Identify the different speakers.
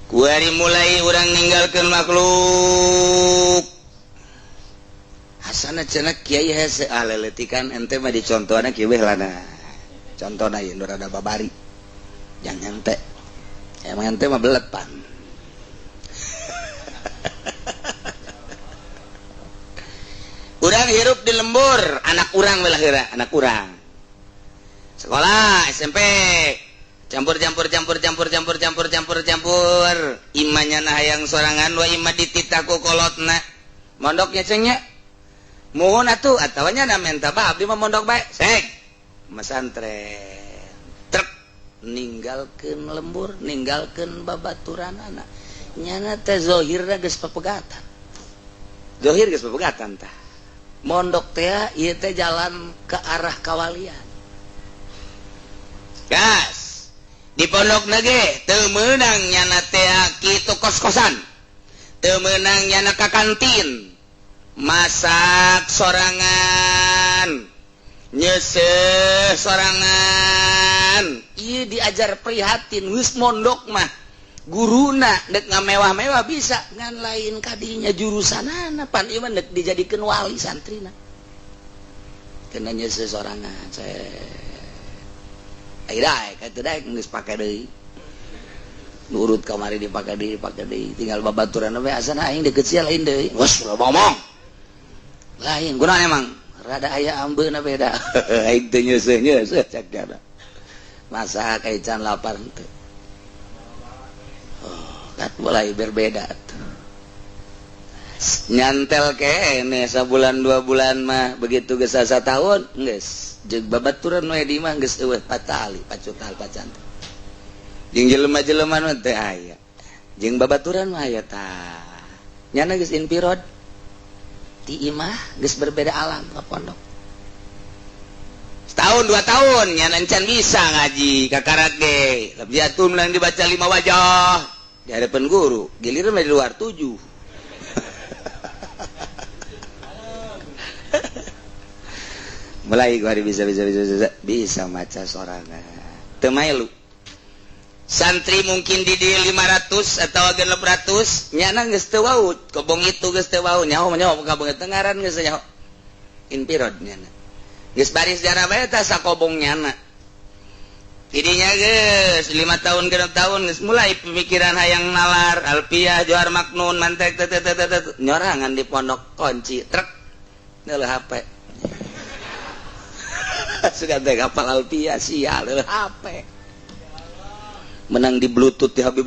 Speaker 1: kuari mulai urang ninggalkeun makhluk asana cenah kiai hese aleletikan ente mah dicontohna kieu we lana contohna ieu nu rada babari yang ente emang ente mah belet pan urang hirup di lembur anak urang we lahirna anak urang sekolah SMP campur imannya nah hayang sorangan wa imah dititaku kolotna mondoknya cengnya mohon atuh atawanya na menta ba abdi mah mondok bae sek mesantren truk ninggalkeun lembur ninggalkeun babaturanana nyana teh zahirna geus papegatan zahir geus papegatan tah mondok teh ieu teh jalan ke arah kawalian gas di pondok nage teu meunang nyana teh kitu kos-kosan teu meunang nyana ka kantin masak sorangan nyeseh sorangan ieu diajar prihatin geus mondok mah guruna dek ngamewah-mewah bisa ngan lain kadinya jurusanana pan ieu mah dek dijadikeun wali santrina kena nyeseh sorangan akhirnya kata daek geus pake deui nurut kamari dipake deui tinggal babaturan we asana aing deket sia lain deui wes ngomong lain kunaon emang rada aya ambeuna beda aing teu nyeuseut cak kana masa kaican lapar teu kat mulai berbeda tuh nyantel kene sabulan 2 bulan mah begitu geus 1 tahun geus jeung babaturan we di mah geus eueuh patali pacutal pacan jeung jelema-jelema nu teh aya jeung babaturan mah aya tah nyana geus infirod ti imah geus berbeda alam ka pondok setahun 2 tahun nyana encan bisa ngaji ka karage labjatun lang dibaca 5 wajah di hadapan guru giliran di luar 7 mulai gua bisa maca sorangan teu mailu santri mungkin di 500 atau agen 600 nyana geus teu wau kobong itu geus teu wau nyaho kabong tengaran geus nyaho infirod nyana geus baris jana bae tah sakobong nyana tidinya geus 5 tahun 6 tahun geus mulai pemikiran hayang nalar alfiah johar maknun mantek nyorangan di pondok kunci truk neueuh HP sudah teh kapal alfiah sia leueuh HP menang di bluetooth di Habib